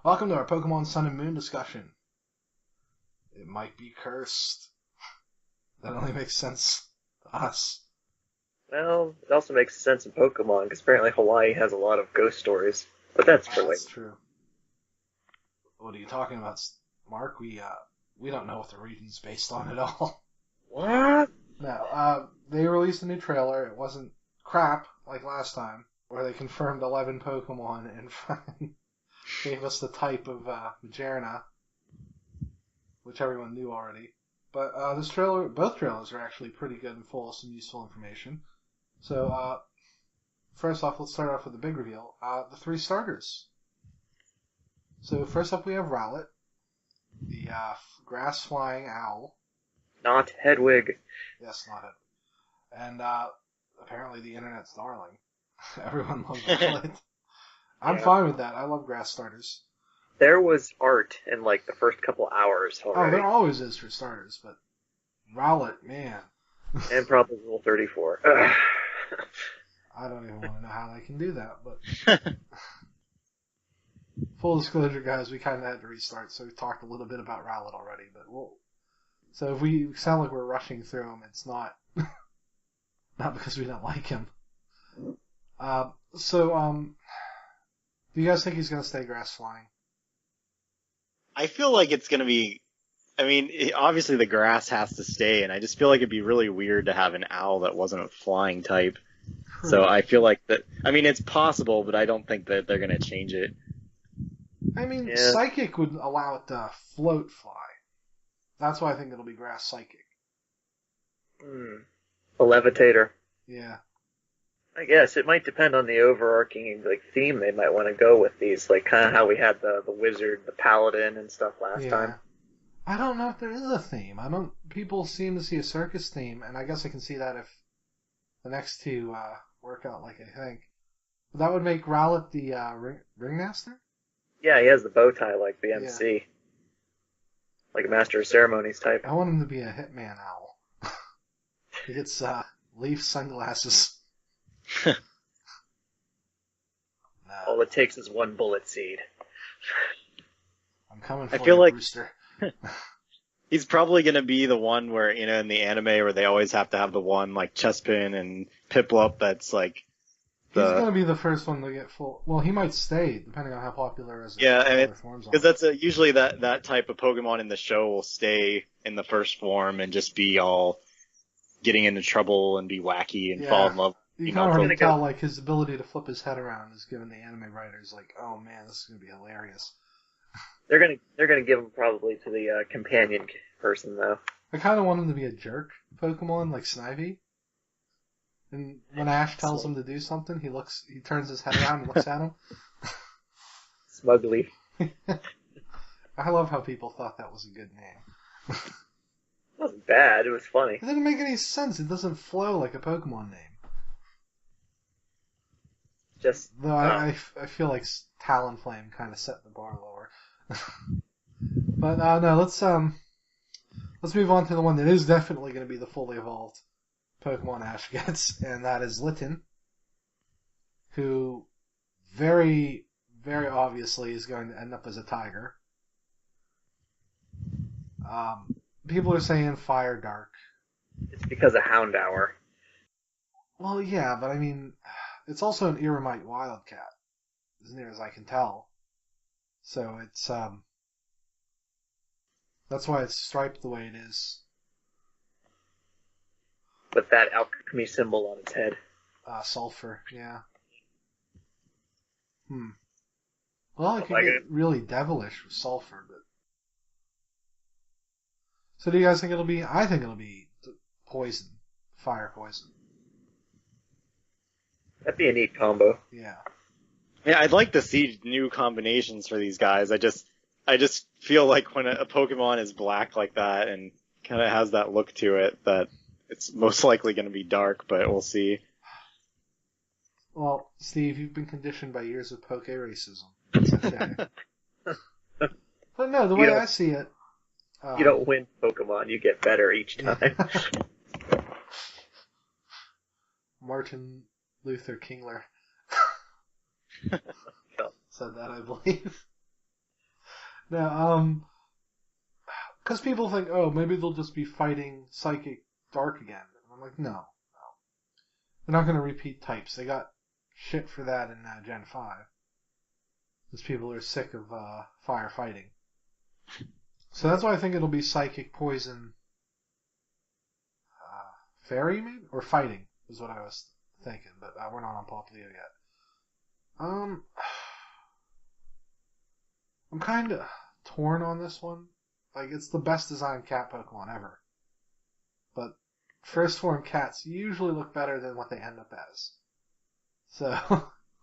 Welcome to our Pokemon Sun and Moon discussion. It might be cursed. That only makes sense to us. Well, it also makes sense in Pokemon, because apparently Hawaii has a lot of ghost stories. But that's for That's later. true. What are you talking about, Mark? We don't know what the region's based on at all. What? No, they released a new trailer. It wasn't crap like last time, where they confirmed 11 Pokemon and gave us the type of Majerna, which everyone knew already. But both trailers are actually pretty good and full of some useful information. So, first off, let's start off with the big reveal. The 3 starters. So, first up we have Rowlet, the grass-flying owl. Not Hedwig. Yes, not it. And apparently the internet's darling. Everyone loves Rowlet. I'm fine with that. I love grass starters. There was art in, the first couple hours Oh, already. there always is for starters, but Rowlet, man. And probably Rule 34. Ugh. I don't even want to know how they can do that, but... Full disclosure, guys, we kind of had to restart, so we talked a little bit about Rowlet already, but So if we sound like we're rushing through him, it's not. Not because we don't like him. Do you guys think he's going to stay grass flying? I feel like it's going to be... obviously the grass has to stay, and I just feel like it'd be really weird to have an owl that wasn't a flying type. So I feel like that... it's possible, but I don't think that they're going to change it. Psychic would allow it to float fly. That's why I think it'll be grass psychic. A levitator. Yeah. I guess it might depend on the overarching theme they might want to go with these, kind of how we had the wizard, the paladin, and stuff last time. I don't know if there is a theme. People seem to see a circus theme, and I guess I can see that if the next two work out like I think. But that would make Rowlet the ringmaster? Yeah, he has the bow tie like the MC. Like a master of ceremonies type. I want him to be a hitman owl. He gets leaf sunglasses. No. All it takes is one bullet seed. I'm coming for I feel you, like Brewster. He's probably going to be the one where, in the anime where they always have to have the one, Chespin and Piplup that's He's going to be the first one to get full... Well, he might stay, depending on how popular his forms are. Because that's usually that type of Pokemon in the show will stay in the first form and just be all getting into trouble and be wacky and fall in love. You can already tell, his ability to flip his head around is giving the anime writers, oh man, this is going to be hilarious. They're gonna give him probably to the companion person though. I kind of want him to be a jerk Pokemon, like Snivy. And when Ash tells him to do something, he turns his head around and looks at him. Smugly. I love how people thought that was a good name. It wasn't bad. It was funny. It didn't make any sense. It doesn't flow like a Pokemon name. Though I feel like Talonflame kind of set the bar lower. But no, let's move on to the one that is definitely going to be the fully evolved Pokemon Ash gets, and that is Litten, who very, very obviously is going to end up as a tiger. People are saying Fire Dark. It's because of Houndour. Well, yeah, but it's also an Eremite Wildcat, as near as I can tell. So it's, that's why it's striped the way it is. With that alchemy symbol on its head. Sulfur, yeah. Well, it could get really devilish with sulfur, but... So do you guys think it'll be... I think it'll be poison. Fire poison. That'd be a neat combo. Yeah. Yeah, I'd like to see new combinations for these guys. I just feel like when a Pokemon is black like that and kind of has that look to it, that it's most likely going to be dark, but we'll see. Well, Steve, you've been conditioned by years of poke racism. It's okay. But no, the way I see it... you don't win Pokemon, you get better each time. Martin Luther Kingler said that, I believe. Now, because people think, oh, maybe they'll just be fighting Psychic Dark again. And I'm like, no. They're not going to repeat types. They got shit for that in Gen 5. Because people are sick of fire fighting. So that's why I think it'll be Psychic, Poison, Fairy, maybe? Or Fighting, is what I was thinking. But we're not on Poplio yet. I'm kind of torn on this one. Like, it's the best designed cat Pokemon ever. But first form cats usually look better than what they end up as. So,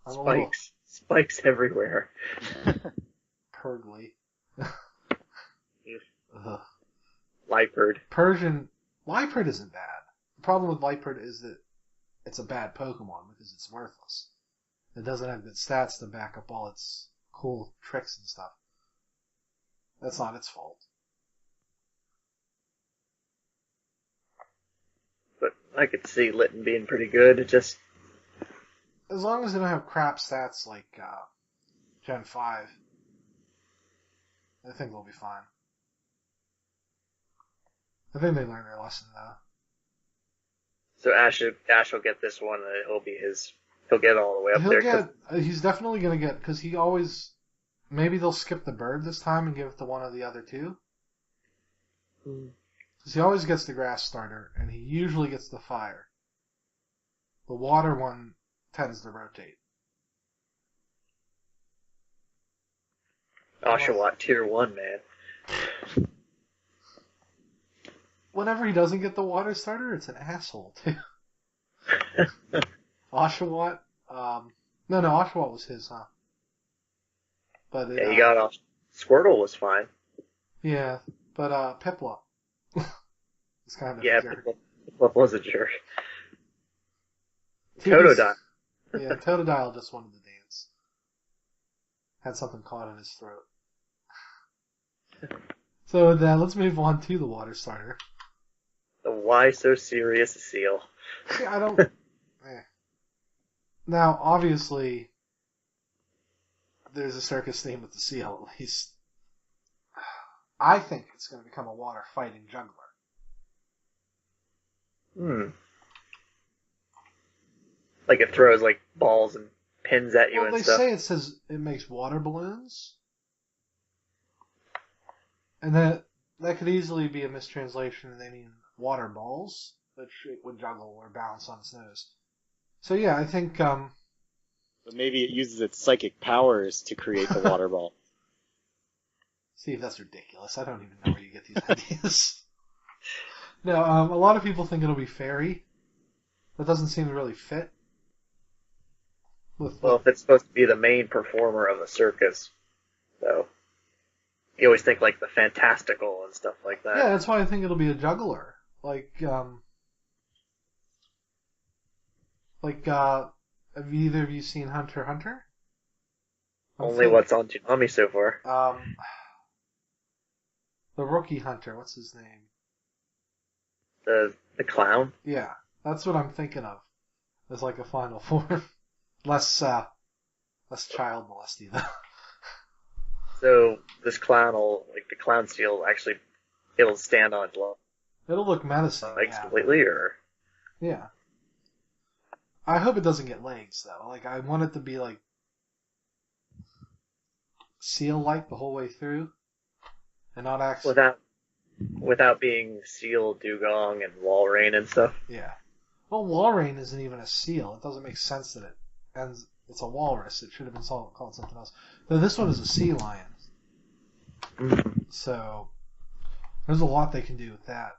I'm Spikes. Spikes everywhere. Purgly. Liepard. Liepard isn't bad. The problem with Liepard is that it's a bad Pokemon because it's worthless. It doesn't have good stats to back up all its cool tricks and stuff. That's not its fault. But I could see Litten being pretty good. It just... As long as they don't have crap stats like Gen 5, I think they'll be fine. I think they learned their lesson, though. So Ash will get this one, and he'll get all the way up there. He's definitely going to get, because he always, maybe they'll skip the bird this time and give it to one of the other two. Because he always gets the grass starter, and he usually gets the fire. The water one tends to rotate. Oshawott tier 1, man. Whenever he doesn't get the water starter, it's an asshole, too. Oshawott, no, Oshawott was his, huh? But Yeah, he got off. Squirtle was fine. Yeah, but Piplup. It's kind of yeah, a jerk. Piplup was a jerk. Totodile. Yeah, Totodile just wanted to dance. Had something caught in his throat. So let's move on to the water starter. The why so serious seal. See, I don't... Now, obviously, there's a circus theme with the seal, at least. I think it's going to become a water fighting juggler. Like it throws like balls and pins at you and stuff. Well, they say it makes water balloons. And that could easily be a mistranslation, and they mean water balls, which it would juggle or bounce on its nose. So yeah, I think... But maybe it uses its psychic powers to create the water ball. Steve, that's ridiculous. I don't even know where you get these ideas. No, a lot of people think it'll be fairy. That doesn't seem to really fit. Well, if it's supposed to be the main performer of a circus, though. You always think like the fantastical and stuff like that. Yeah, that's why I think it'll be a juggler. Have either of you seen Hunter x Hunter? Only what's on Toonami so far. The rookie hunter, what's his name? The clown? Yeah, that's what I'm thinking of. As like a final form. Less child molesty though. So this clown the clown seal actually, it'll stand on its legs. It'll look menacing. Completely, or? Yeah. I hope it doesn't get legs though. Like I want it to be like seal-like the whole way through, and not actually without being seal, dugong, and walrein and stuff. Yeah. Well, walrein isn't even a seal. It doesn't make sense that it's a walrus. It should have been called something else. Though this one is a sea lion. Mm-hmm. So there's a lot they can do with that.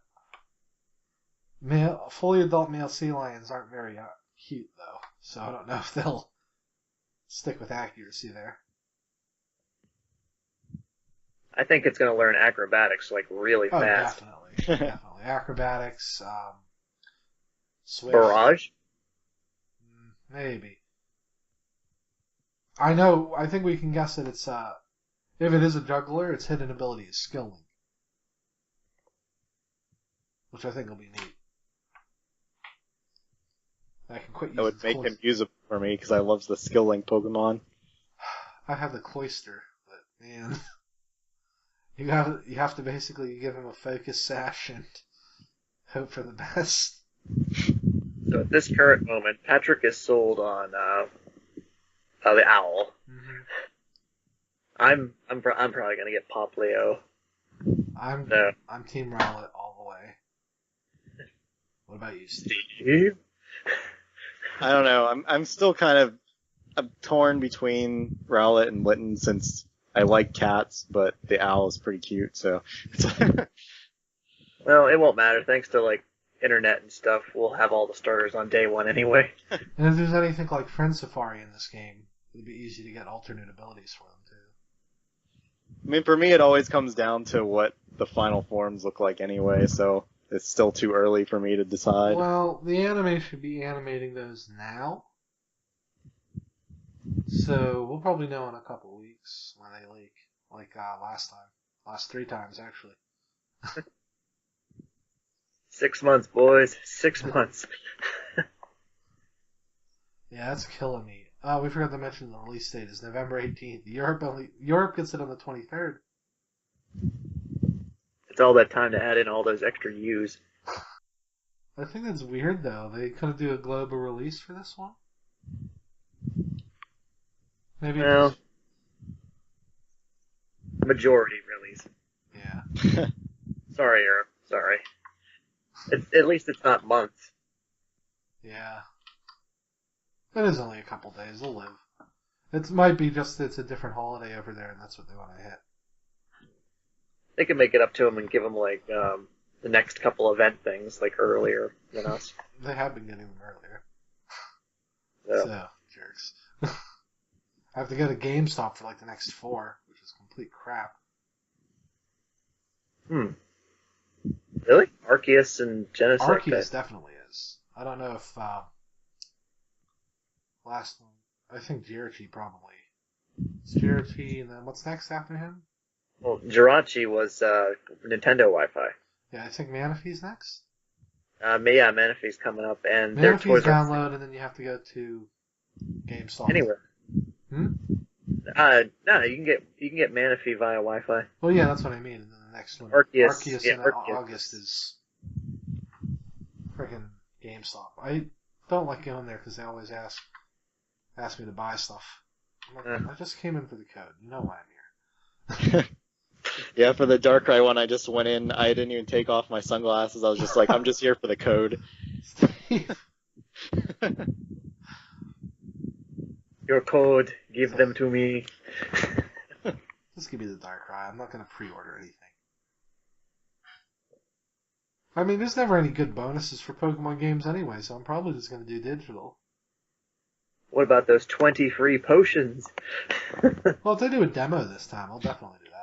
Fully adult male sea lions aren't very cute though, so I don't know if they'll stick with accuracy there. I think it's going to learn acrobatics really fast. Definitely. Acrobatics, Swift. Barrage? Maybe. I think we can guess that it's, if it is a juggler, its hidden ability is Skill Link. Which I think will be neat. I can quit using That would make him usable for me, because I love the Skill Link Pokemon. I have the Cloyster, but man... You have to basically give him a focus sash and hope for the best. So at this current moment, Patrick is sold on the owl. Mm-hmm. I'm probably gonna get Pop Leo. I'm Team Rowlet all the way. What about you, Steve? Steve? I don't know. I'm still I'm torn between Rowlet and Litten since I like cats, but the owl is pretty cute. So, Well, it won't matter. Thanks to like internet and stuff, we'll have all the starters on day one anyway. And if there's anything like Friend Safari in this game, it'd be easy to get alternate abilities for them too. I mean, for me, it always comes down to what the final forms look like anyway. So it's still too early for me to decide. Well, the anime should be animating those now. So we'll probably know in a couple weeks when they leak. Like last time. Last 3 times, actually. 6 months, boys. 6 months. Yeah, that's killing me. Oh, we forgot to mention the release date is November 18th. Europe gets it on the 23rd. It's all that time to add in all those extra U's. I think that's weird, though. They couldn't do a global release for this one? Maybe Well, majority release. Yeah. Sorry, Europe. Sorry. At least it's not months. Yeah. It is only a couple days. They'll live. It might be just it's a different holiday over there, and that's what they want to hit. They can make it up to them and give them like the next couple event things like earlier than us. They have been getting them earlier. So, jerks. I have to go to GameStop for like the next 4, which is complete crap. Really? Arceus and Genesect? Arceus definitely is. I don't know if last one. I think Jirachi probably. It's Jirachi, and then what's next after him? Well, Jirachi was Nintendo Wi-Fi. Yeah, I think Manaphy's next. Yeah, Manaphy's coming up, and their Manaphy's toys are download, and then you have to go to GameStop. anywhere. Hmm? No, you can get Manaphy via Wi-Fi. Well, yeah, that's what I mean. And then the next one, Arceus in Arceus. August is freaking GameStop. I don't like going there because they always ask me to buy stuff. I'm like, I just came in for the code. You know why I'm here. Yeah, for the Darkrai one, I just went in. I didn't even take off my sunglasses. I was just like, I'm just here for the code. Steve. Your code, give them to me. Just give me the Darkrai. I'm not going to pre-order anything. I mean, there's never any good bonuses for Pokemon games anyway, so I'm probably just going to do digital. What about those 20 free potions? Well, if they do a demo this time, I'll definitely do that.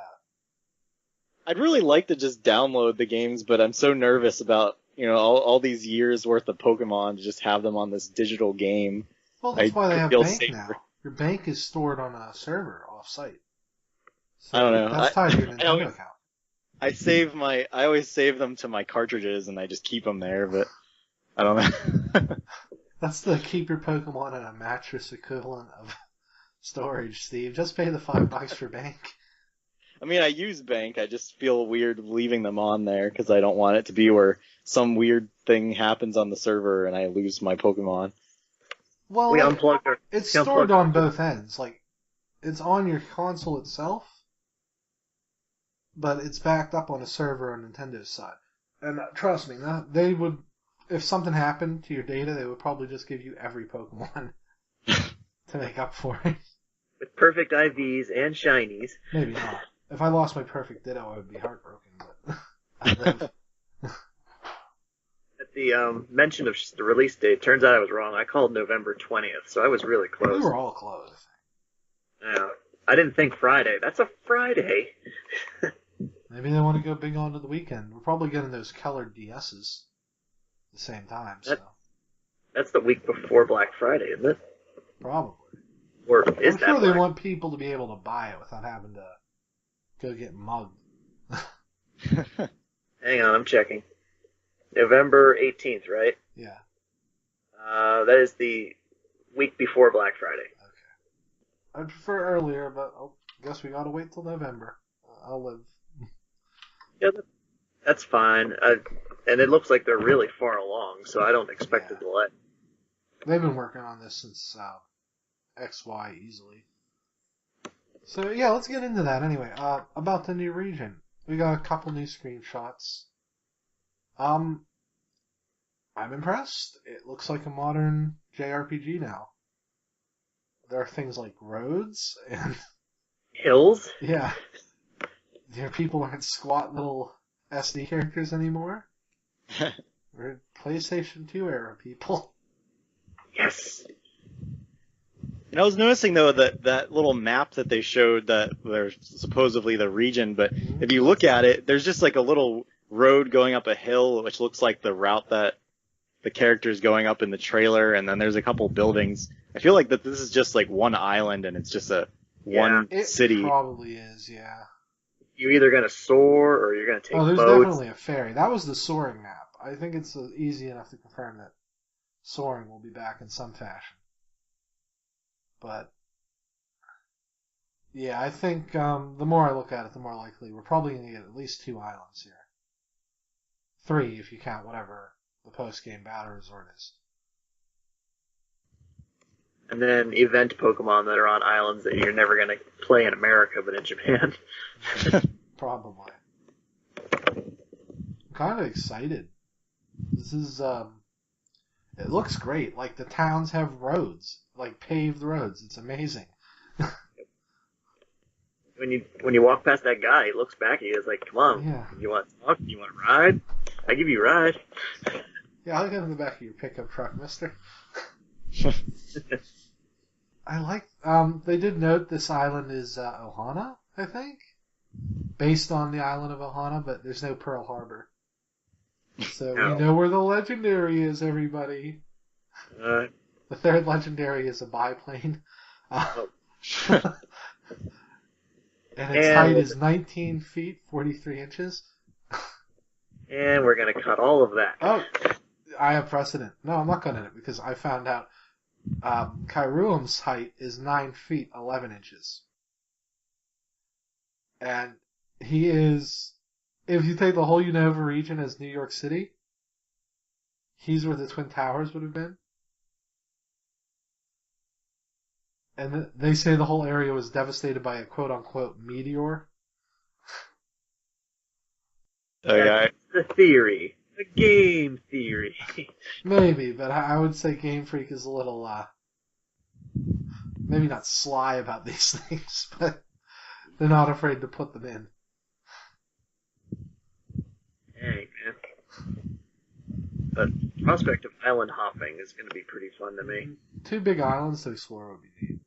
I'd really like to just download the games, but I'm so nervous about, all these years worth of Pokemon to just have them on this digital game. Well, that's why they have feel Bank safer. now. Your bank is stored on a server off-site. So I don't know. That's tied to your Nintendo account. I always save them to my cartridges and I just keep them there, but I don't know. That's the keep your Pokemon in a mattress equivalent of storage, Steve. Just pay the $5 for bank. I mean, I use bank. I just feel weird leaving them on there because I don't want it to be where some weird thing happens on the server and I lose my Pokemon. Well, We unplugged our... it's stored on both ends. Like, it's on your console itself, but it's backed up on a server on Nintendo's side. And trust me, they would, if something happened to your data, they would probably just give you every Pokemon to make up for it. With perfect IVs and shinies. Maybe not. If I lost my perfect Ditto, I would be heartbroken, but I live. At the mention of the release date, turns out I was wrong. I called November 20th, so I was really close. We were all close. Yeah. I didn't think Friday. That's a Friday. Maybe they want to go big onto the weekend. We're probably getting those colored DSs at the same time, so. That's the week before Black Friday, isn't it? Probably. Or is I'm that sure they Black? want people to be able to buy it without having to go get mugged. Hang on, I'm checking. November 18th, right? Yeah. That is the week before Black Friday. Okay. I'd prefer earlier, but I guess we gotta wait till November. I'll live. Yeah, that's fine. And it looks like they're really far along, so I don't expect a Yeah. delay. They've been working on this since XY easily. So yeah, let's get into that anyway. About the new region, we got a couple new screenshots. I'm impressed. It looks like a modern JRPG now. There are things like roads and Hills? yeah, people aren't squat little SD characters anymore. We're PlayStation 2 era people. Yes. And I was noticing though that little map that they showed that there's supposedly the region, but if you look at it, there's just like a little road going up a hill, which looks like the route that the character's going up in the trailer, and then there's a couple buildings. I feel like that this is just like one island, and it's just one It city. probably is, yeah. You're either gonna soar or you're gonna take Oh, there's boats. definitely a ferry. That was the soaring map. I think it's easy enough to confirm that soaring will be back in some fashion. But yeah, I think the more I look at it, the more likely we're probably going to get at least 2 islands here. 3 if you count whatever the post-game battle resort is. And then event Pokemon that are on islands that you're never gonna play in America, but in Japan. Probably. I'm kind of excited. This is it looks great. Like the towns have roads, like paved roads. It's amazing. When you walk past that guy, he looks back at you. It's like, come on, Yeah. you want to talk? You want to ride? I give you a ride. Yeah, I'll get in the back of your pickup truck, mister. I like, they did note this island is, Ohana, I think? Based on the island of Ohana, but there's no Pearl Harbor. So No. we know where the legendary is, everybody. The third legendary is a biplane. Oh. And its height is 19 feet, 43 inches. And we're gonna cut all of that. Oh, I have precedent. No, I'm not cutting it because I found out Kairuum's height is 9 feet, 11 inches. And he is, if you take the whole Unova region as New York City, he's where the Twin Towers would have been. And they say the whole area was devastated by a quote-unquote meteor. Oh, yeah. That's the theory. The game theory. Maybe, but I would say Game Freak is a little, maybe not sly about these things, but they're not afraid to put them in. Hey, man. The prospect of island hopping is going to be pretty fun to me. 2 big islands to explore would be neat.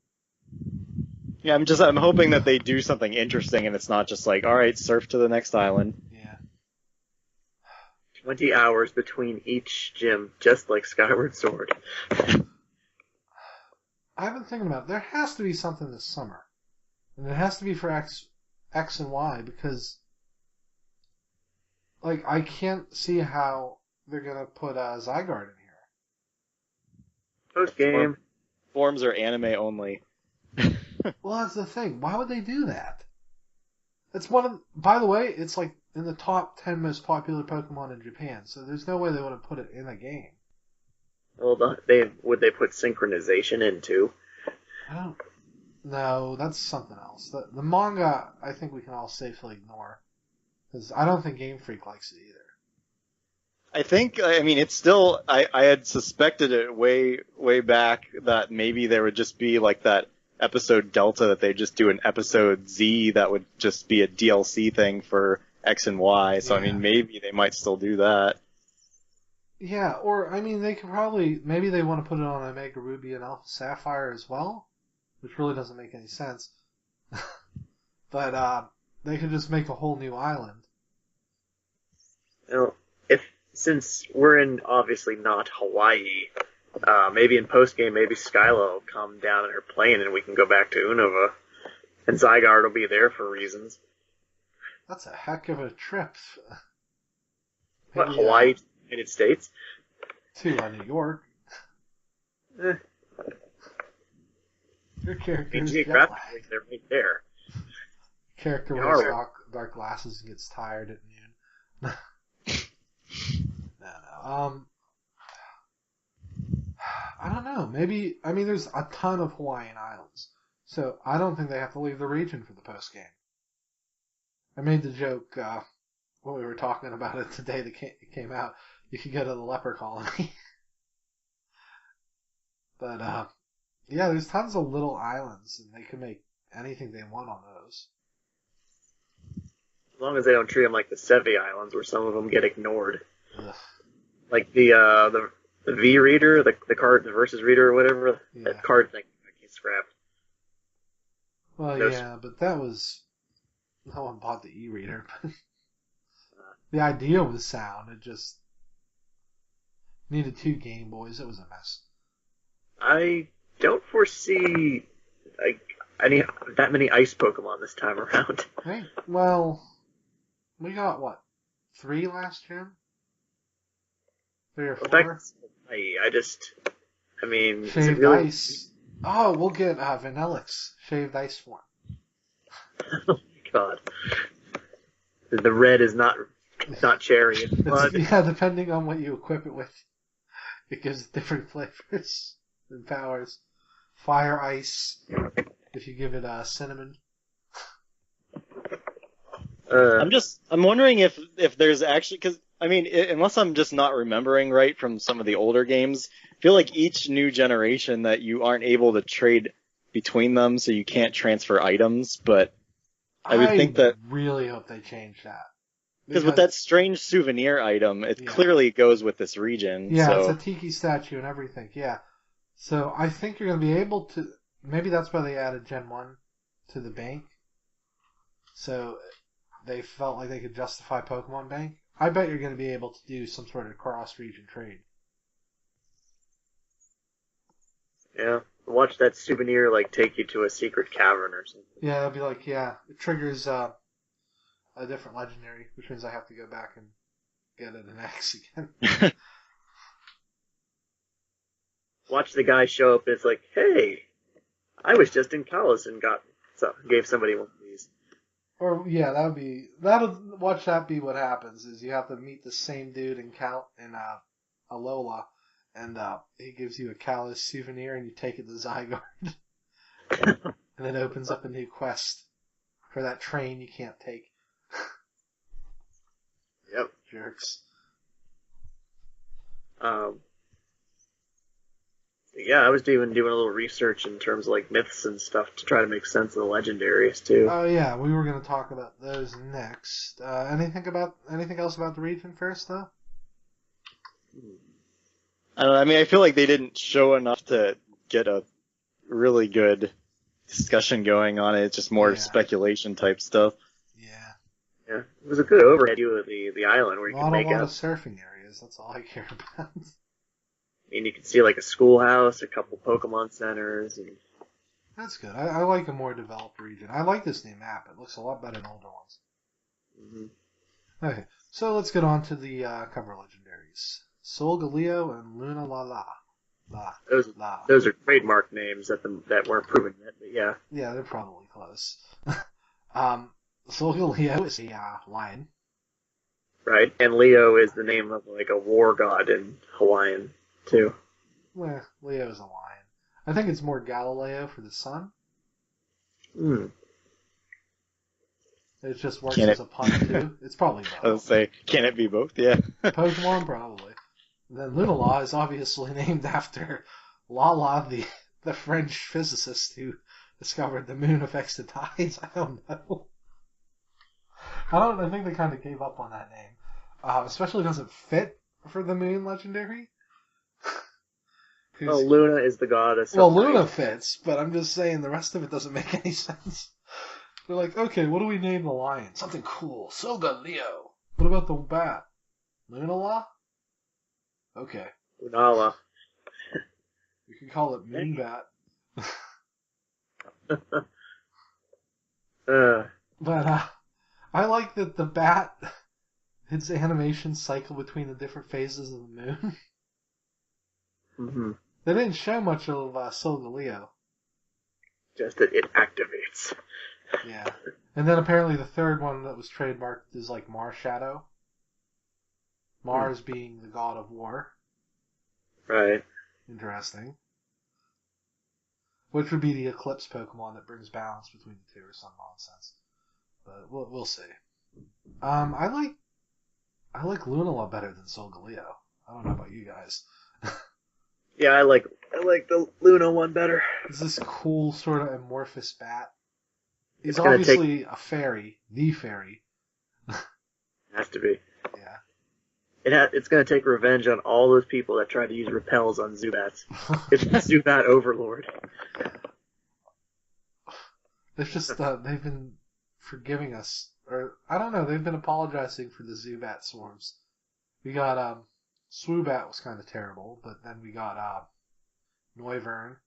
Yeah, I'm hoping that they do something interesting and it's not just like, all right, surf to the next island. Yeah. 20 hours between each gym, just like Skyward Sword. I've been thinking about it. There has to be something this summer. And it has to be for X and Y because, like, I can't see how they're going to put Zygarde in here. Post game. Forms are anime only. Well, that's the thing. Why would they do that? It's one of, by the way, it's like in the top 10 most popular Pokemon in Japan, so there's no way they would have put it in a game. Well, would they put synchronization in too? I don't. No, that's something else. The manga, I think we can all safely ignore. Because I don't think Game Freak likes it either. I mean, it's still, I had suspected it way back that maybe there would just be like that episode Delta that they just do an episode Z that would just be a DLC thing for X and Y. So, Yeah. I mean, maybe they might still do that. Yeah, or, I mean, they could probably, maybe they want to put it on Omega Ruby and Alpha Sapphire as well, which really doesn't make any sense. But, they could just make a whole new island. You know, since we're in obviously not Hawaii, maybe in post game, maybe Skyla will come down in her plane and we can go back to Unova, and Zygarde will be there for reasons. That's a heck of a trip. What, Maybe, Hawaii, to the United States? To New York. Eh, Your character I mean, is jet geographically, lagged. they're right there. Character In wears our dark glasses and gets tired at noon. No. I don't know. Maybe, I mean, there's a ton of Hawaiian islands, so I don't think they have to leave the region for the post game. I made the joke when we were talking about it today that came out. You could go to the leper colony. But, yeah, there's tons of little islands, and they can make anything they want on those. As long as they don't treat them like the Sevi Islands, where some of them get ignored. Ugh. Like the V reader, the card, the versus reader or whatever, Yeah. that card thing I can't scrap. Well, Those- yeah, but that was... No one bought the e-reader, but... The idea was sound. It just... needed 2 Game Boys. It was a mess. I don't foresee that many ice Pokemon this time around. Hey, well... We got, what? 3 last gen? 3 or 4? I mean, is it Shaved really... ice. Oh, we'll get Vanillix. Shaved ice form. Oh my god. The red is not cherry, it's blood. Yeah, depending on what you equip it with. It gives different flavors and powers. Fire ice, if you give it cinnamon. I'm wondering if there's actually, because I mean, unless I'm just not remembering right from some of the older games, I feel like each new generation that you aren't able to trade between them, so you can't transfer items. But I would think that really hope they change that. because with that strange souvenir item, it clearly goes with this region. Yeah, so. it's a tiki statue and everything. Yeah, so I think you're going to be able to. Maybe that's why they added Gen 1 to the bank. So they felt like they could justify Pokemon Bank. I bet you're going to be able to do some sort of cross-region trade. Yeah. Watch that souvenir take you to a secret cavern or something. Yeah, it'll be like, it triggers a different legendary, which means I have to go back and get it an X again. Watch the guy show up and it's like, hey, I was just in Kalos and gave somebody one of these. Or watch that be what happens, is you have to meet the same dude in Alola, and he gives you a Kalos souvenir and you take it to Zygarde. And it opens up a new quest for that train you can't take. Yep. Jerks. Yeah, I was even doing a little research in terms of myths and stuff to try to make sense of the legendaries too. Oh yeah, we were going to talk about those next. Anything else about the region first though? I don't know, I mean, I feel like they didn't show enough to get a really good discussion going on it. It's just more speculation type stuff. Yeah. Yeah, it was a good overhead view of the island where you could Not make a lot out. of surfing areas. That's all I care about. I mean, you can see a schoolhouse, a couple Pokemon centers, and That's good. I like a more developed region. I like this new map. It looks a lot better than older ones. mm-hmm. Okay, so let's get on to the cover legendaries. Solgaleo and Luna La. Those are trademark names that weren't proven yet, but yeah. Yeah, they're probably close. Solgaleo is a lion. Right, and Leo is the name of a war god in Hawaiian too. Well, Leo's a lion. I think it's more Galileo for the sun. It just works as a pun too. It's probably both. I was say, can it be both? Yeah. Pokemon, probably. Then Lunala is obviously named after Lala, the French physicist who discovered the moon affects the tides. I don't know. I think they kind of gave up on that name. Especially doesn't fit for the moon legendary. Oh, Luna is the goddess. Well, Luna fits, but I'm just saying the rest of it doesn't make any sense. They're like, okay, what do we name the lion? Something cool. Solgaleo. What about the bat? Lunala? Okay. Lunala. We can call it Moonbat. But I like that the bat, its animations cycle between the different phases of the moon. Mm-hmm. They didn't show much of Solgaleo. Just that it activates. Yeah. And then apparently the third one that was trademarked is like Mars Shadow. Mars being the god of war. Right. Interesting. Which would be the Eclipse Pokemon that brings balance between the two or some nonsense. But we'll see. I like Luna a lot better than Solgaleo. I don't know about you guys. Yeah, I like the Luna one better. It's this cool sort of amorphous bat. He's It's gonna obviously a fairy, the fairy. Has to be. Yeah. It's gonna take revenge on all those people that tried to use repels on Zubats. It's Zubat Overlord. It's just they've been forgiving us, or I don't know. They've been apologizing for the Zubat swarms. We got Swoobat was kind of terrible, but then we got Noivern,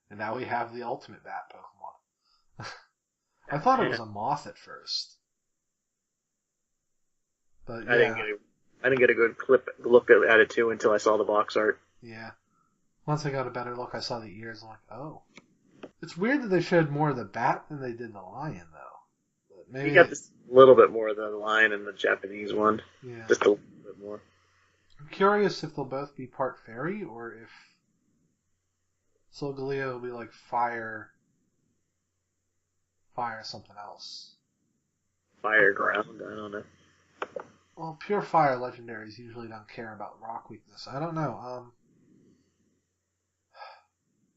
and now we have the ultimate bat Pokemon. I thought it was a moth at first, but yeah. I didn't get a good look at it too until I saw the box art. Yeah. Once I got a better look, I saw the ears. I'm like, oh. It's weird that they showed more of the bat than they did the lion, though. But maybe You got this little bit more of the lion in the Japanese one. Yeah. Just a little bit more. I'm curious if they'll both be part fairy, or if Solgaleo will be like fire something else. Fire ground, I don't know. Well, pure fire legendaries usually don't care about rock weakness. I don't know.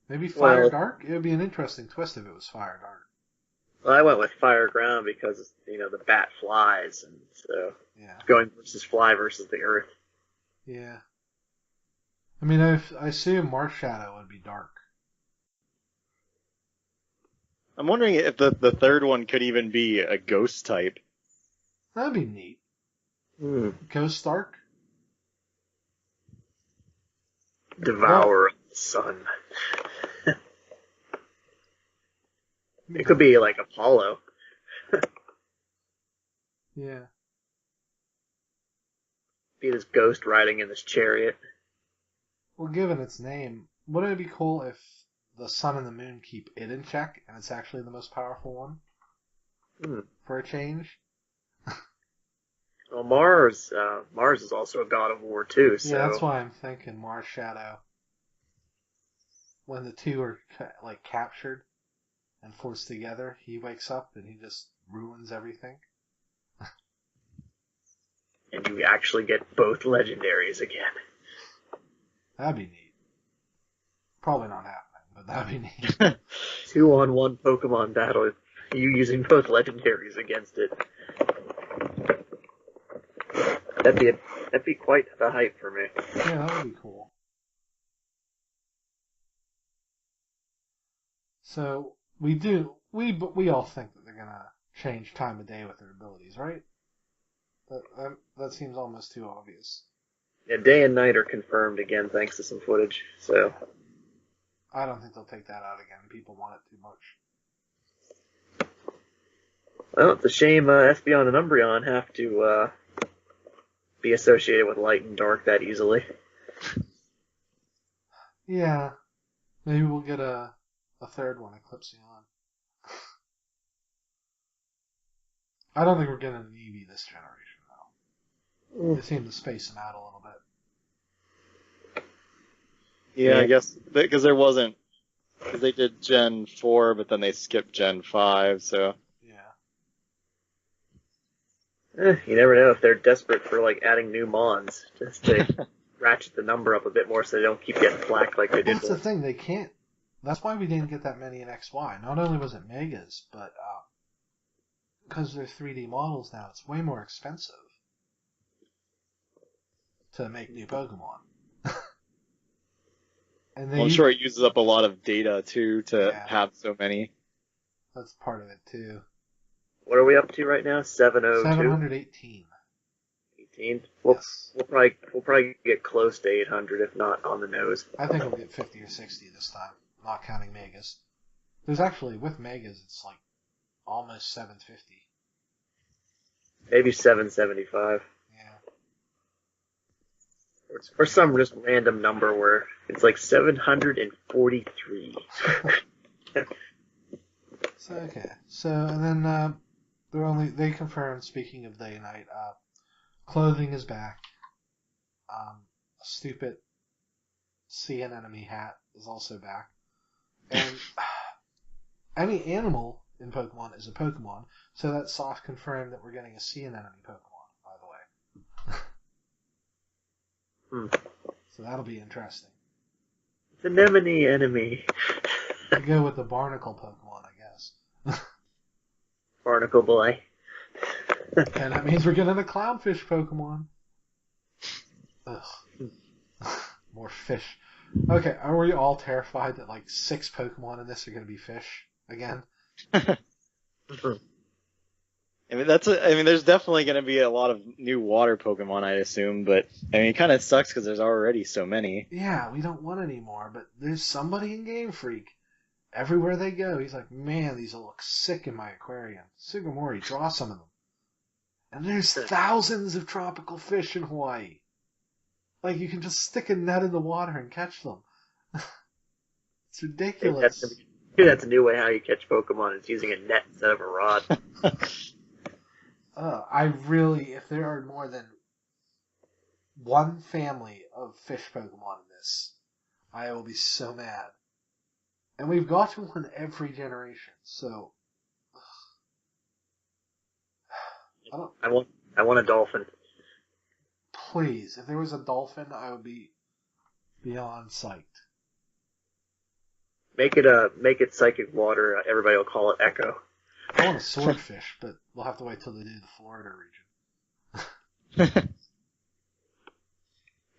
Maybe fire dark? It would be an interesting twist if it was fire dark. Well, I went with fire ground because, the bat flies, and so Yeah. going versus fly versus the earth. Yeah. I mean, I assume Mars Shadow would be dark. I'm wondering if the third one could even be a ghost type. That'd be neat. Ghost Dark? Devourer of the sun. It could be like Apollo. Yeah. Be this ghost riding in this chariot. Well, given its name, wouldn't it be cool if the sun and the moon keep it in check and it's actually the most powerful one? For a change? Well, Mars is also a god of war too. So Yeah, that's why I'm thinking Mars Shadow. When the two are captured and forced together, he wakes up and he just ruins everything. And you actually get both legendaries again. That'd be neat. Probably not happening, but that'd be neat. 2-on-1 Pokemon battle. You using both legendaries against it. That'd be quite the hype for me. Yeah, that would be cool. So we all think that they're gonna change time of day with their abilities, right? That seems almost too obvious. Yeah, day and night are confirmed again thanks to some footage. So I don't think they'll take that out again. People want it too much. well, it's a shame Espeon and Umbreon have to be associated with light and dark that easily. Yeah, maybe we'll get a third one, Eclipseon. I don't think we're getting an Eevee this generation, though. They seem to space them out a little bit. Yeah, I guess because they did Gen 4, but then they skipped Gen 5, so. Yeah. You never know if they're desperate for adding new Mons just to ratchet the number up a bit more so they don't keep getting flack like they did. That's the thing, they can't. That's why we didn't get that many in XY. Not only was it Megas, but because they're 3D models now, it's way more expensive to make new Pokemon. And I'm sure it uses up a lot of data, too, to have so many. That's part of it, too. What are we up to right now? 702? 718. 18? Yes. We'll probably get close to 800, if not on the nose. I think we'll get 50 or 60 this time, not counting Megas. There's actually, with Megas, it's almost 750. Maybe 775. Yeah. Or some just random number where it's 743. So okay. So and then they confirmed. Speaking of day and night, clothing is back. A stupid sea anemone hat is also back, and any animal in Pokemon is a Pokemon. So that soft confirmed that we're getting a sea anemone Pokemon. By the way, so that'll be interesting. The anemone enemy. We go with the Barnacle Pokemon, I guess. Barnacle boy. And that means we're getting a Clownfish Pokemon. Ugh. More fish. Okay, are we all terrified that like 6 Pokemon in this are going to be fish again? I mean, there's definitely going to be a lot of new water Pokemon, I assume, but I mean, it kind of sucks because there's already so many. Yeah, we don't want any more, but there's somebody in Game Freak. Everywhere they go, he's like, man, these will look sick in my aquarium. Sugimori, draw some of them. And there's thousands of tropical fish in Hawaii. Like, you can just stick a net in the water and catch them. It's ridiculous. That's a new way how you catch Pokemon. It's using a net instead of a rod. If there are more than one family of fish Pokemon in this, I will be so mad. And we've got one every generation, so I want a dolphin. Please, if there was a dolphin, I would be beyond psyched. Make it psychic water. Everybody will call it Echo. I want a swordfish, but we'll have to wait till they do the Florida region.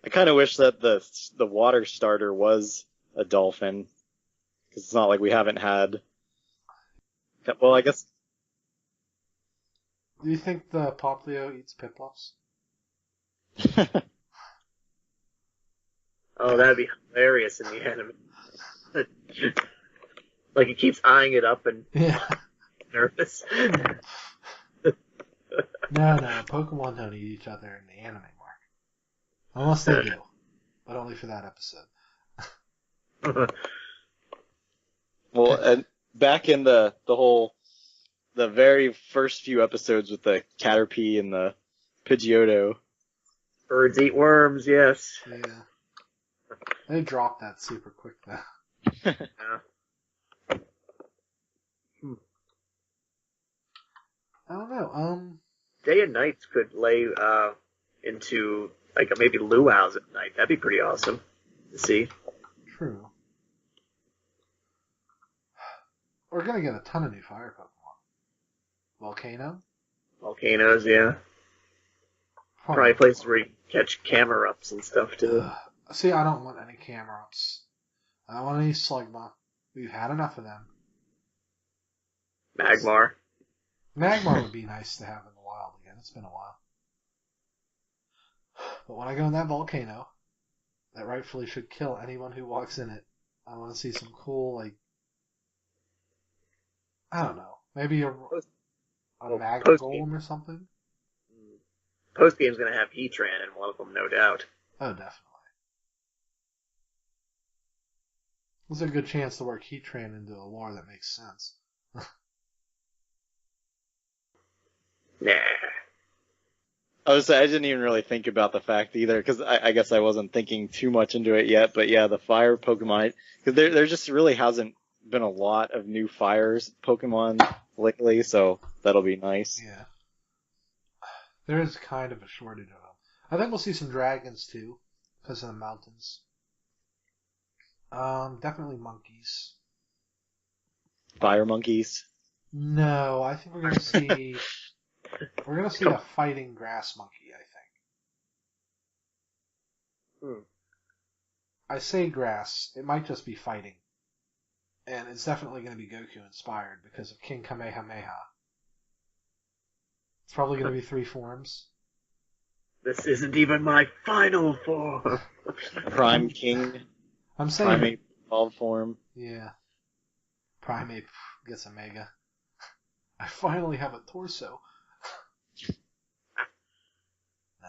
I kind of wish that the water starter was a dolphin, because it's not like we haven't had. Well, I guess. Do you think the Poplio eats Piplups? Oh, that'd be hilarious in the anime. Like he keeps eyeing it up and nervous. No, Pokemon don't eat each other in the anime, Mark. Unless they do, but only for that episode. Well, and back in the very first few episodes with the Caterpie and the Pidgeotto. Birds eat worms, yes. Yeah. They dropped that super quick though. Yeah. I don't know. Day and nights could lay into like maybe luau's at night. That'd be pretty awesome to see. True. We're gonna get a ton of new fire Pokemon. Volcano? Volcanoes, yeah. Probably places where you catch Camerups and stuff too. See, I don't want any Camerups. I don't want any Slugma. We've had enough of them. Magmar. Magmar would be nice to have in the wild again. It's been a while. But when I go in that volcano, that rightfully should kill anyone who walks in it, I want to see some cool, like, I don't know, maybe a mag golem or something? Post game's gonna have Heatran in one of them, no doubt. Oh, definitely. There's a good chance to work Heatran into a lore that makes sense. Nah. I didn't even really think about the fact either, because I guess I wasn't thinking too much into it yet. But yeah, the fire Pokemon, because there just really hasn't been a lot of new fires Pokemon lately, so that'll be nice. Yeah. There is kind of a shortage of them. I think we'll see some dragons too, because of the mountains. Definitely monkeys. Fire monkeys? No, I think we're gonna see a fighting grass monkey, I think. I say grass, it might just be fighting. And it's definitely gonna be Goku inspired because of King Kamehameha. It's probably gonna be 3 forms. This isn't even my final form. Prime King. I'm saying Primate evolved form. Yeah. Primate gets a Mega. I finally have a torso. No.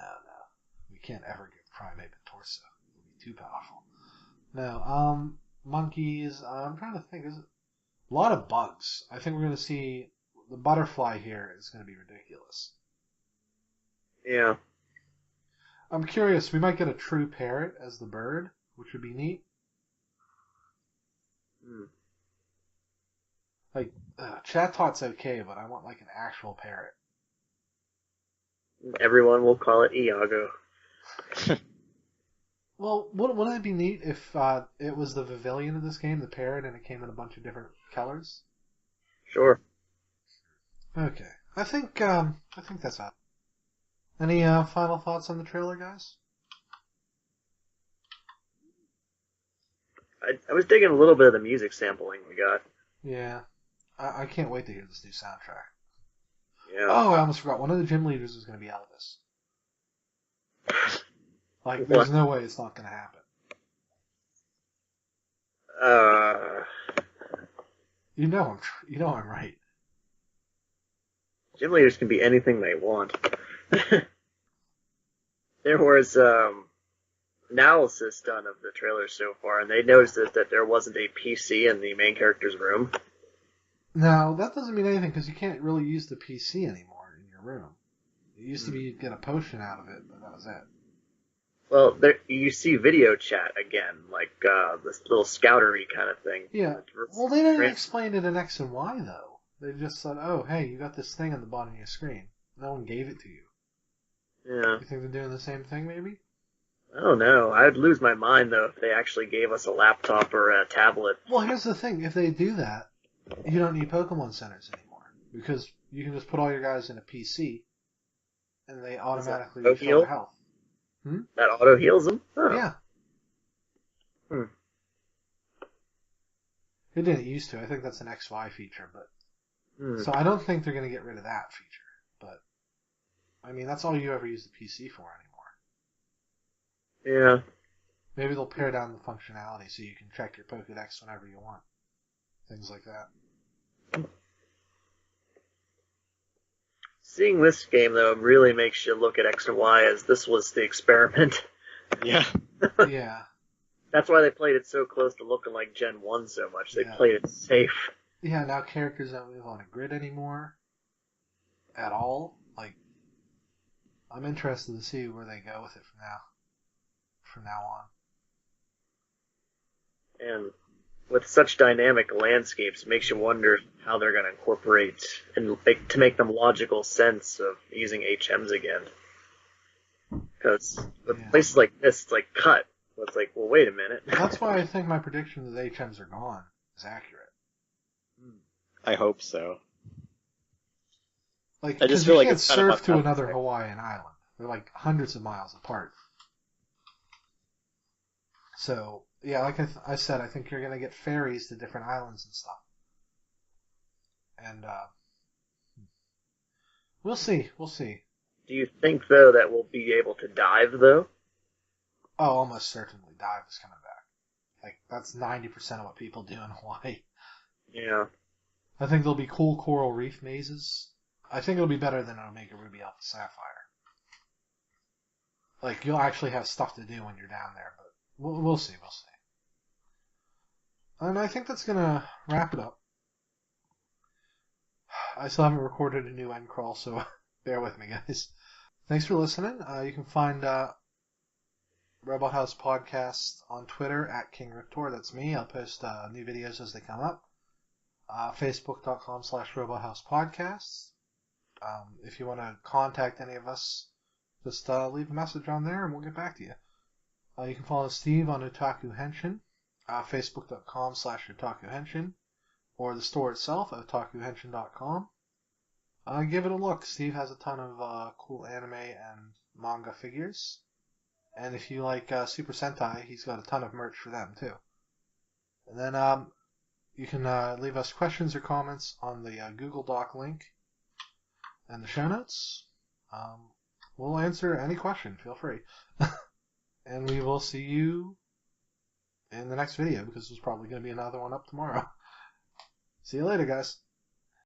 We can't ever give Primate a torso. It'll be too powerful. No, monkeys, I'm trying to think, A lot of bugs. I think we're going to see the butterfly here is going to be ridiculous. Yeah. I'm curious. We might get a true parrot as the bird, which would be neat. Hmm. Like, chat tot's okay, but I want like an actual parrot. Everyone will call it Iago. Well, wouldn't it be neat if it was the Pavilion of this game, the parrot, and it came in a bunch of different colors? Sure. Okay, I think that's up. Any final thoughts on the trailer, guys? I was digging a little bit of the music sampling we got. Yeah, I can't wait to hear this new soundtrack. Yeah. Oh, I almost forgot. One of the gym leaders is going to be Elvis. Like, there's no way it's not going to happen. You know I'm right. Gym leaders can be anything they want. There was analysis done of the trailer so far, and they noticed that there wasn't a PC in the main character's room. Now, that doesn't mean anything because you can't really use the PC anymore in your room. It used to be you'd get a potion out of it, but that was it. Well, you see video chat again, like this little scoutery kind of thing. Yeah. Well, they didn't explain it in X and Y, though. They just said, oh, hey, you got this thing on the bottom of your screen. No one gave it to you. Yeah. You think they're doing the same thing, maybe? I don't know. I'd lose my mind, though, if they actually gave us a laptop or a tablet. Well, here's the thing. If they do that, you don't need Pokemon centers anymore. Because you can just put all your guys in a PC, and they automatically refill their health. That auto heals them? Oh. Yeah. It didn't used to. I think that's an XY feature, but so I don't think they're going to get rid of that feature. But I mean, that's all you ever use the PC for anymore. Yeah. Maybe they'll pare down the functionality so you can check your Pokédex whenever you want. Things like that. Seeing this game, though, really makes you look at X and Y as this was the experiment. Yeah. Yeah. That's why they played it so close to looking like Gen 1 so much. They played it safe. Yeah, now characters don't move on a grid anymore. At all. Like, I'm interested to see where they go with it from now on. And with such dynamic landscapes, it makes you wonder how they're going to incorporate and to make them logical sense of using HMs again. Because with places like this, it's like cut. It's like, well, wait a minute. That's why I think my prediction that HMs are gone is accurate. I hope so. Like, I just feel like you can't it's kind of surf to another Hawaiian island. They're like hundreds of miles apart. So, yeah, like I said, I think you're going to get ferries to different islands and stuff. And, we'll see. Do you think, though, that we'll be able to dive, though? Oh, almost certainly. Dive is coming back. Like, that's 90% of what people do in Hawaii. Yeah. I think there'll be cool coral reef mazes. I think it'll be better than Omega Ruby Alpha Sapphire. Like, you'll actually have stuff to do when you're down there, but we'll see. And I think that's going to wrap it up. I still haven't recorded a new end crawl, so bear with me, guys. Thanks for listening. You can find Robothouse Podcast on Twitter at King Rictor. That's me. I'll post new videos as they come up. Facebook.com/Robothouse Podcasts. If you want to contact any of us, just leave a message on there and we'll get back to you. You can follow Steve on Otaku Henshin, Facebook.com/Otaku Henshin, or the store itself at otakuhenshin.com. Give it a look. Steve has a ton of cool anime and manga figures. And if you like Super Sentai, he's got a ton of merch for them too. And then you can leave us questions or comments on the Google Doc link and the show notes. We'll answer any question. Feel free. And we will see you in the next video because there's probably going to be another one up tomorrow. See you later, guys.